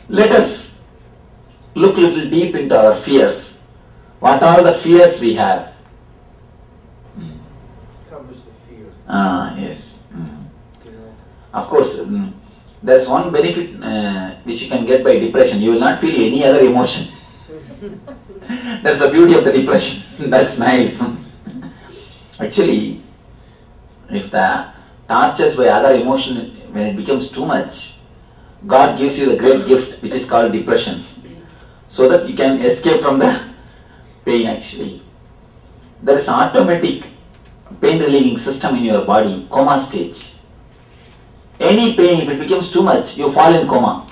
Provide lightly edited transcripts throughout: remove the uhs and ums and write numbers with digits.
Let us look a little deep into our fears. What are the fears we have? Covers the fear. Yes. You know. Of course, there is one benefit which you can get by depression. You will not feel any other emotion. That's the beauty of the depression. That's nice. Actually, if the tortures by other emotion, when it becomes too much, God gives you the great gift which is called depression, so that you can escape from the pain. Actually, there is automatic pain relieving system in your body, coma stage. Any pain, if it becomes too much, you fall in coma.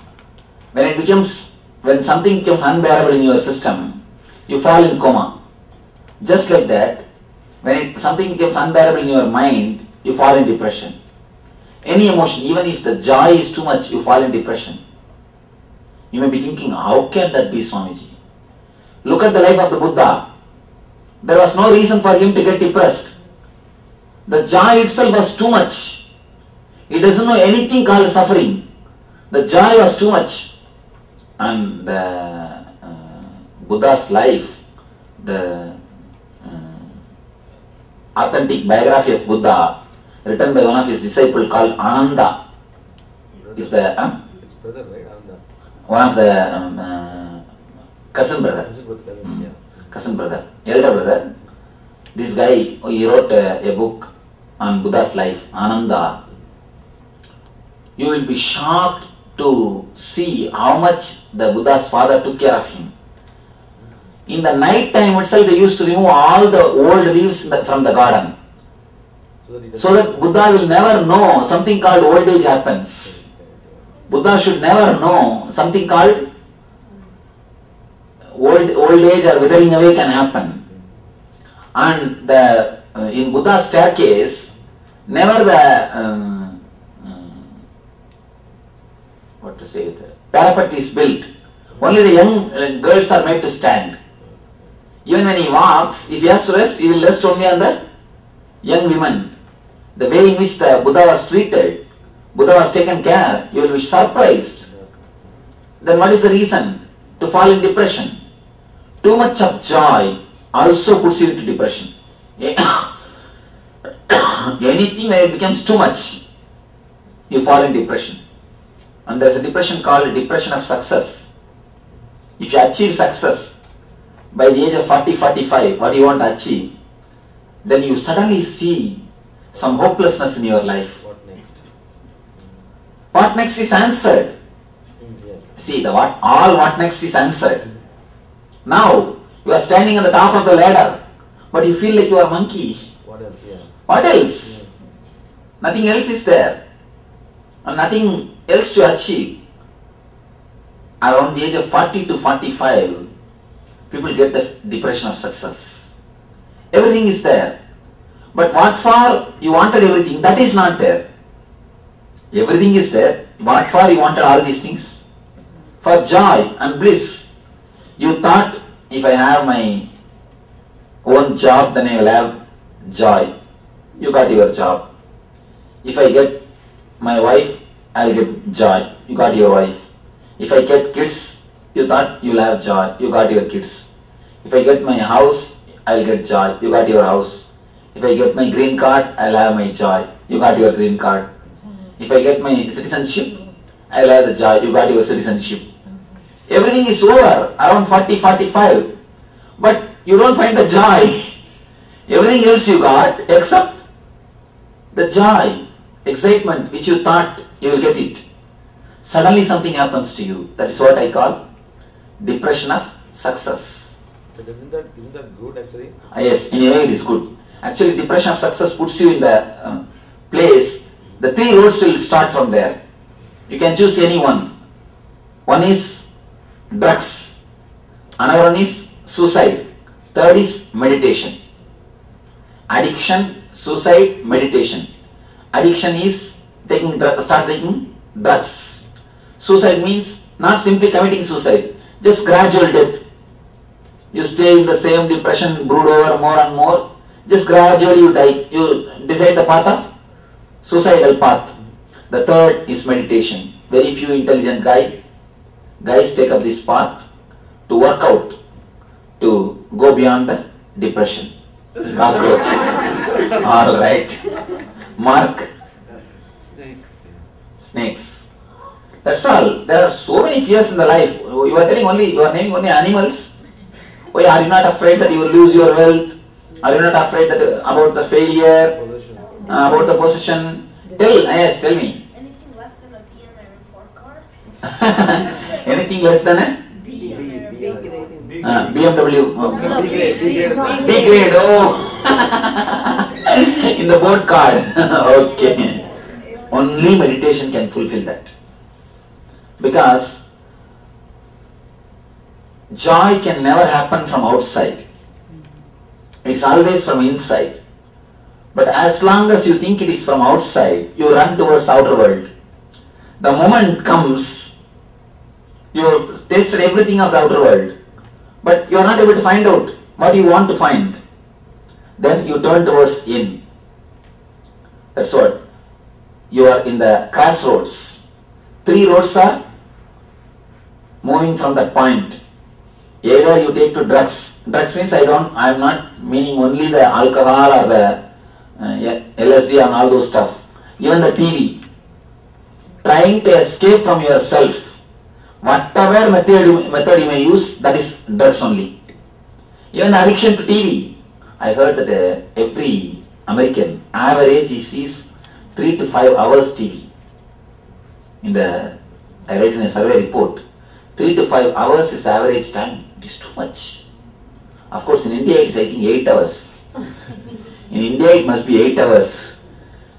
When something becomes unbearable in your system, you fall in coma. Just like that, when something becomes unbearable in your mind, you fall in depression. Any emotion, even if the joy is too much, you fall in depression. You may be thinking, how can that be, Swamiji? Look at the life of the Buddha. There was no reason for him to get depressed. The joy itself was too much. He doesn't know anything called suffering. The joy was too much. And the Buddha's life, the authentic biography of Buddha, written by one of his disciples called Ananda, is the His brother, right? Ananda. one of the cousin brother. Cousin brother, elder brother. This guy, he wrote a book on Buddha's life, Ananda. You will be shocked to see how much the Buddha's father took care of him. In the night time itself, they used to remove all the old leaves from the garden, so that Buddha will never know something called old age happens. Buddha should never know something called old age or withering away can happen. And in Buddha's staircase, never the parapet is built. Only the young girls are made to stand. Even when he walks, if he has to rest, he will rest only on the young women. The way in which the Buddha was treated, Buddha was taken care, you will be surprised. Then what is the reason to fall in depression? Too much of joy also puts you into depression. Anything when it becomes too much, you fall in depression. And there is a depression called depression of success. If you achieve success by the age of 40, 45, what you want to achieve, then you suddenly see some hopelessness in your life. What next? What next is answered. See, what next is answered. Now, you are standing at the top of the ladder, but you feel like you are a monkey. What else? Yeah. What else? Nothing else is there. And nothing else to achieve. Around the age of 40 to 45, people get the depression of success. Everything is there. But what for you wanted everything, that is not there. Everything is there. What for you wanted all these things? For joy and bliss. You thought, if I have my own job, then I will have joy. You got your job. If I get my wife, I will get joy. You got your wife. If I get kids, you thought you will have joy. You got your kids. If I get my house, I will get joy. You got your house. If I get my green card, I will have my joy. You got your green card. If I get my citizenship, I will have the joy. You got your citizenship. Everything is over around 40, 45. But you don't find the joy. Everything else you got except the joy, excitement which you thought you will get it. Suddenly something happens to you. That is what I call depression of success. But isn't that good actually? Yes, in a way it is good. Actually, depression of success puts you in the place. The three roads will start from there. You can choose any one. One is drugs. Another one is suicide. Third is meditation. Addiction, suicide, meditation. Addiction is start taking drugs. Suicide means not simply committing suicide, just gradual death. You stay in the same depression, brood over more and more, just gradually you die. You decide the path of suicidal path. The third is meditation. Very few intelligent guys guys take up this path to work out, to go beyond the depression. Cockroach. All right. Mark. Snakes. That's all. There are so many fears in the life. You are naming only animals. Why are you not afraid that you will lose your wealth? Are you not afraid that about the failure? About the possession? Tell me. Anything less than a B in my report card? Anything less than a BMW? B grade. Oh. In the board card. Okay. Only meditation can fulfill that. Because joy can never happen from outside. It's always from inside. But as long as you think it is from outside, you run towards outer world. The moment comes, you have tasted everything of the outer world, but you are not able to find out what you want to find. Then you turn towards in. That's what. You are in the crossroads. 3 roads are moving from that point. Either you take to drugs. Drugs means I am not meaning only the alcohol or the LSD and all those stuff. Even the TV. Trying to escape from yourself. Whatever method you may use, that is drugs only. Even addiction to TV. I heard that every American average he sees 3 to 5 hours TV. I read in a survey report, 3 to 5 hours is average time. It is too much. Of course, in India it is I think 8 hours. In India it must be 8 hours.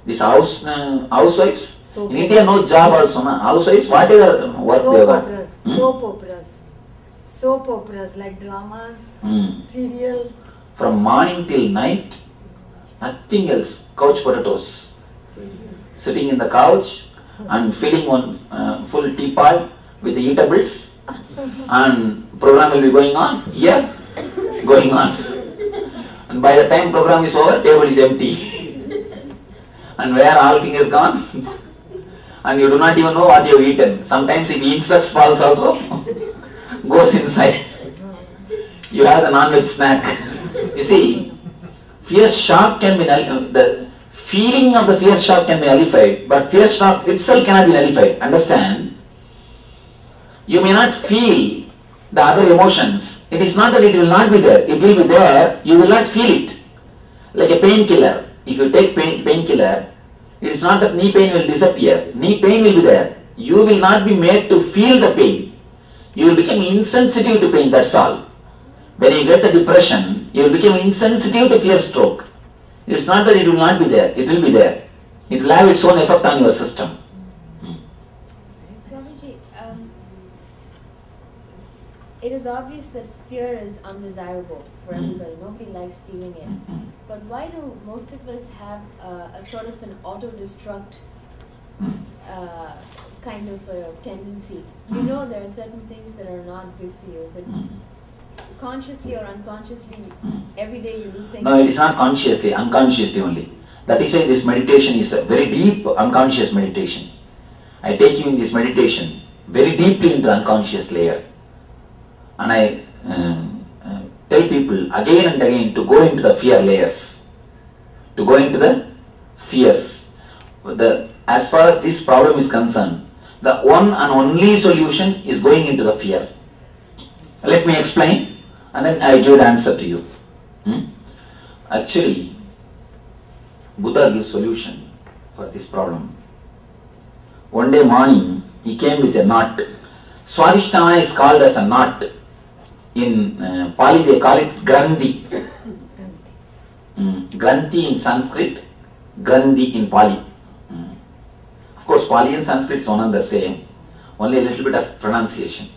These housewives, in India no job also. Housewives, what is their work they got? Soap operas like dramas, serials. From morning till night, nothing else. Couch potatoes. Sitting in the couch and filling one full teapot with the eatables, and program will be going on. Here, going on. And by the time program is over, table is empty. And where all thing is gone, and you do not even know what you have eaten. Sometimes if insects falls also, goes inside. You have the non-veg snack. You see, fear shock can be the feeling of the fear shock can be nullified, but fear shock itself cannot be nullified. Understand? You may not feel the other emotions. It is not that it will not be there. It will be there. You will not feel it. Like a painkiller. If you take painkiller, it is not that knee pain will disappear. Knee pain will be there. You will not be made to feel the pain. You will become insensitive to pain. That's all. When you get the depression, you will become insensitive to fear stroke. It's not that it will not be there. It will be there. It will have its own effect on your system. Swamiji, it is obvious that fear is undesirable for everybody. Nobody likes feeling it. But why do most of us have a sort of an auto-destruct kind of a tendency? You know there are certain things that are not good for you, but consciously or unconsciously, every day you do things. No, it is not consciously, unconsciously only. That is why this meditation is a very deep unconscious meditation. I take you in this meditation very deeply into the unconscious layer. And I tell people again and again to go into the fear layers. To go into the fears. As far as this problem is concerned, the one and only solution is going into the fear. Let me explain. And then I give the answer to you. Actually, Buddha gives solution for this problem. One day morning, he came with a knot. Swadhisthana is called as a knot. In Pali they call it Granthi. Granthi in Sanskrit, Granthi in Pali. Of course, Pali and Sanskrit is one and the same. Only a little bit of pronunciation.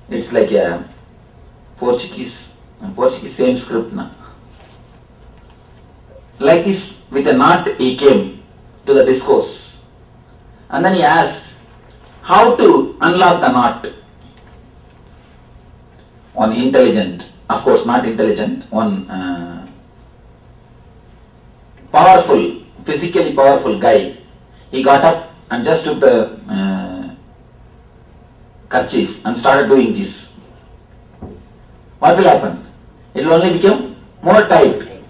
It's like a Portuguese same script now. Like this, with a knot he came to the discourse. And then he asked, how to unlock the knot? One intelligent, of course not intelligent, one powerful, physically powerful guy, he got up and just took the kerchief and started doing this, what will happen? It will only become more tight.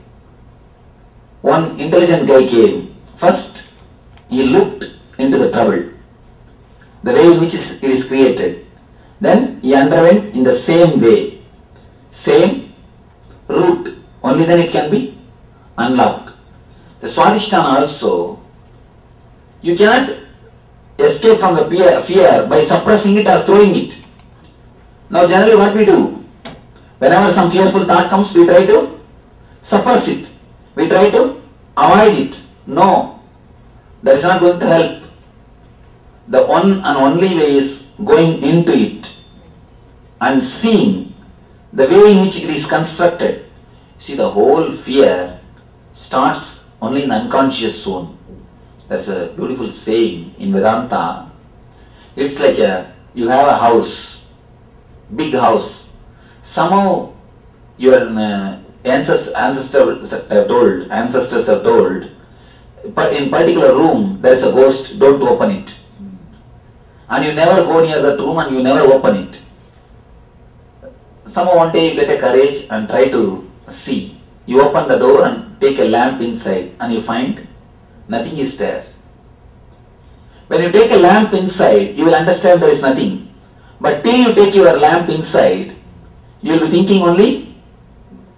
One intelligent guy came. First, he looked into the trouble, the way in which it is created. Then he underwent in the same way, same route. Only then it can be unlocked. The Swadhisthana also, you cannot escape from the fear by suppressing it or throwing it. Now generally what we do, whenever some fearful thought comes, we try to suppress it. We try to avoid it. No, that is not going to help. The one and only way is going into it and seeing the way in which it is constructed. See, the whole fear starts only in the unconscious zone. That's a beautiful saying in Vedanta. It's like you have a house, big house. Somehow your ancestors have told, but in particular room there is a ghost, don't open it. And you never go near that room and you never open it. Somehow one day you get a courage and try to see. You open the door and take a lamp inside and you find nothing is there. When you take a lamp inside, you will understand there is nothing. But till you take your lamp inside, you will be thinking only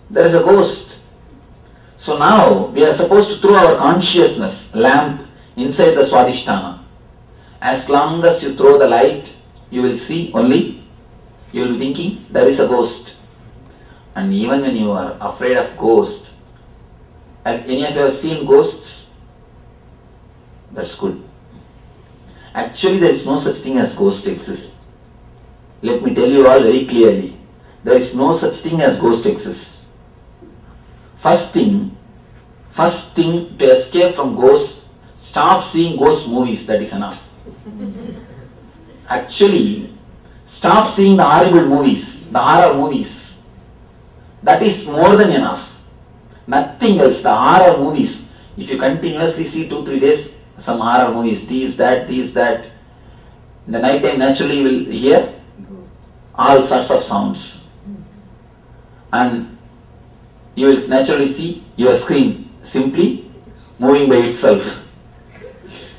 there is a ghost. So now we are supposed to throw our consciousness lamp inside the Swadhisthana. As long as you throw the light, you will see only, you will be thinking there is a ghost. And even when you are afraid of ghosts, have any of you have seen ghosts? That's good. Actually there is no such thing as ghost exists. Let me tell you all very clearly. There is no such thing as ghost exists. First thing to escape from ghosts, stop seeing ghost movies, that is enough. Actually, stop seeing the horrible movies, the horror movies. That is more than enough. Nothing else, the horror movies. If you continuously see 2-3 days, some horror movies, these, that. In the night time naturally you will hear all sorts of sounds. And you will naturally see your screen simply moving by itself.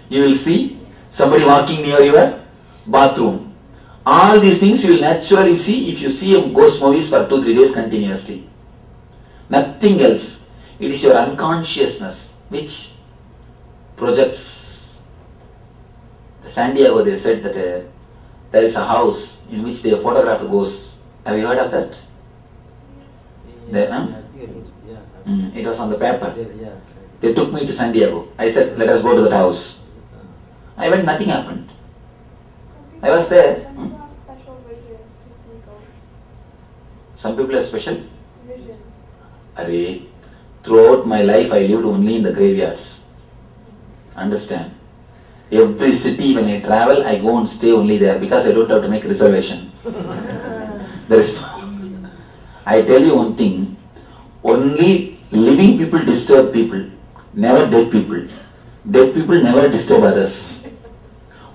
You will see somebody walking near your bathroom. All these things you will naturally see if you see ghost movies for 2-3 days continuously. Nothing else. It is your unconsciousness which projects. San Diego, they said that there is a house in which they photographed ghosts. Have you heard of that? It was on the paper. They took me to San Diego. I said, let us go to that house. I went, nothing happened. I was there. Some people have special vision. Throughout my life I lived only in the graveyards. Understand? Every city when I travel, I go and stay only there because I don't have to make reservation. There is no. I tell you one thing, only living people disturb people, never dead people. Dead people never disturb others.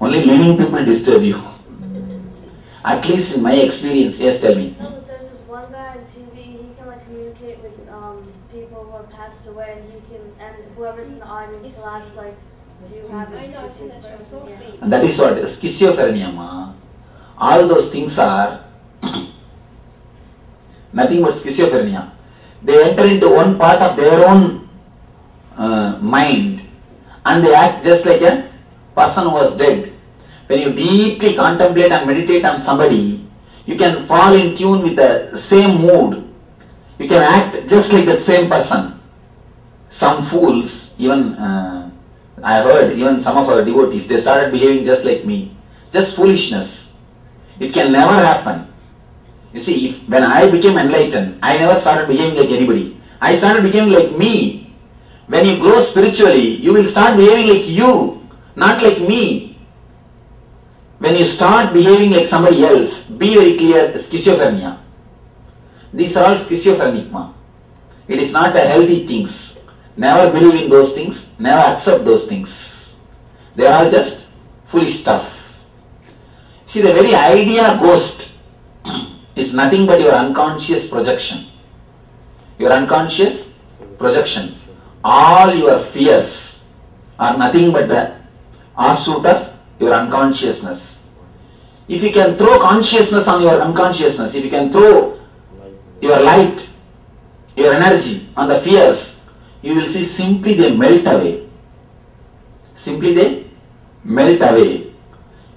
Only living people disturb you. At least in my experience. Yes, tell me. No, but there's this one guy on TV, he can like communicate with people who have passed away, and whoever's in the audience will ask like, do you have a deceased person here? And that is what schizophrenia, ma. All those things are nothing but schizophrenia. They enter into one part of their own mind and they act just like a person who was dead. When you deeply contemplate and meditate on somebody, you can fall in tune with the same mood. You can act just like that same person. Some fools, even I heard, even some of our devotees, they started behaving just like me. Just foolishness. It can never happen. You see, when I became enlightened, I never started behaving like anybody. I started behaving like me. When you grow spiritually, you will start behaving like you, not like me. When you start behaving like somebody else, be very clear, schizophrenia. These are all schizophrenic, ma. It is not a healthy things. Never believe in those things, never accept those things. They are just foolish stuff. See, the very idea ghost is nothing but your unconscious projection. Your unconscious projection. All your fears are nothing but the offshoot of your unconsciousness. If you can throw consciousness on your unconsciousness, if you can throw your light, your energy on the fears, you will see simply they melt away. Simply they melt away.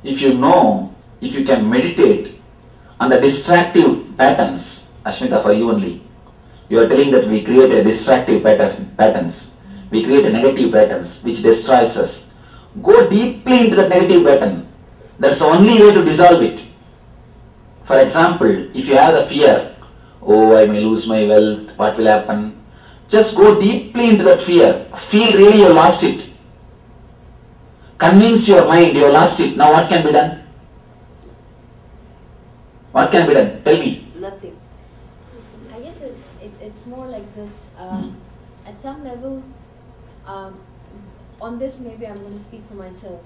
If you know, if you can meditate on the distractive patterns, Ashmita, for you only, you are telling that we create a distractive patterns. We create a negative patterns which destroys us. Go deeply into that negative pattern. That's the only way to dissolve it. For example, if you have the fear, oh, I may lose my wealth, what will happen? Just go deeply into that fear. Feel really you lost it. Convince your mind you lost it. Now what can be done? What can be done? Tell me. Nothing. I guess it's more like this. At some level, on this maybe I'm going to speak for myself.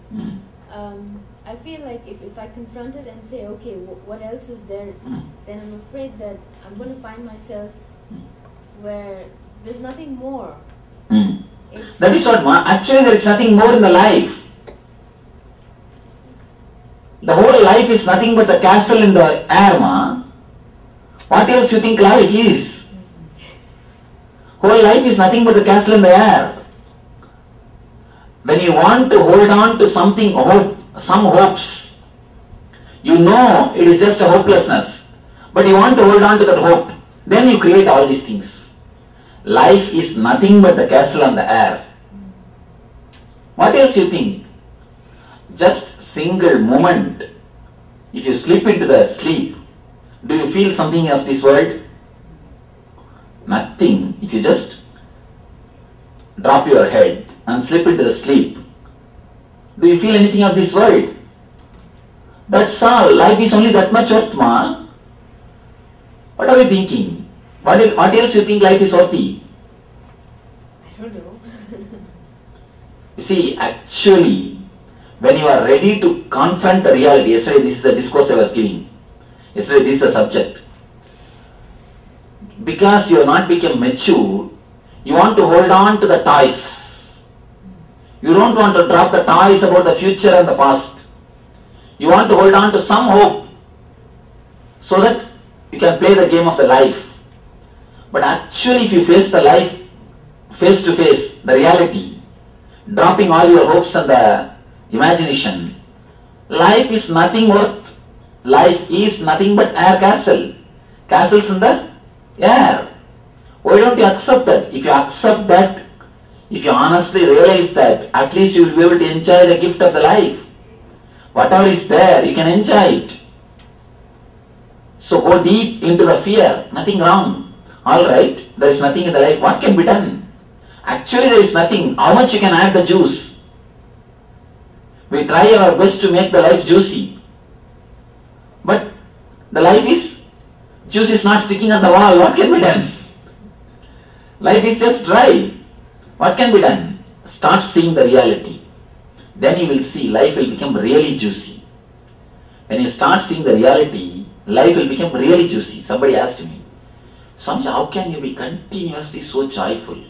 I feel like if I confront it and say, okay, what else is there, then I'm afraid that I'm going to find myself where there's nothing more. That is what, actually there is nothing more in the life. The whole life is nothing but the castle in the air, ma. What else you think life is? Whole life is nothing but the castle in the air. When you want to hold on to something, some hopes, you know it is just a hopelessness, but you want to hold on to that hope, then you create all these things. Life is nothing but the castle on the air. What else you think? Just single moment. If you slip into the sleep, do you feel something of this world? Nothing. If you just drop your head and slip into the sleep, do you feel anything of this world? That's all. Life is only that much worth, ma. What are you thinking? What else you think life is worthy? I don't know. You see, actually, when you are ready to confront the reality, yesterday this is the discourse I was giving. Yesterday this is the subject. Because you have not become mature, you want to hold on to the toys. You don't want to drop the toys about the future and the past. You want to hold on to some hope so that you can play the game of the life. But actually if you face the life face to face, the reality, dropping all your hopes and the imagination, life is nothing worth. Life is nothing but air castle. Castles in the air. Why don't you accept that? If you accept that, if you honestly realize that, at least you will be able to enjoy the gift of the life. Whatever is there, you can enjoy it. So go deep into the fear. Nothing wrong. Alright, there is nothing in the life. What can be done? Actually there is nothing. How much you can add the juice? We try our best to make the life juicy. But the life is, juice is not sticking on the wall. What can be done? Life is just dry. What can be done? Start seeing the reality. Then you will see life will become really juicy. When you start seeing the reality, life will become really juicy. Somebody asked me, Swamiji, how can you be continuously so joyful?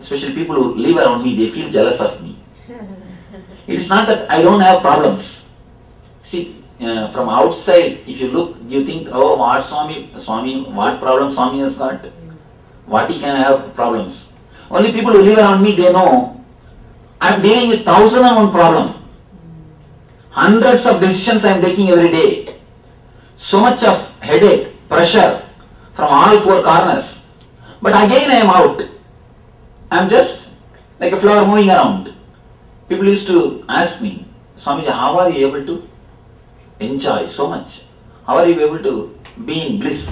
Especially people who live around me, they feel jealous of me. It is not that I don't have problems. See, from outside, if you look, you think, oh, what Swami, what problem Swami has got? What he can have problems? Only people who live around me, they know I am dealing with 1,001 problem. Hundreds of decisions I am taking every day. So much of headache, pressure from all four corners. But again I am out. I am just like a flower moving around. People used to ask me, Swamiji, how are you able to enjoy so much? How are you able to be in bliss?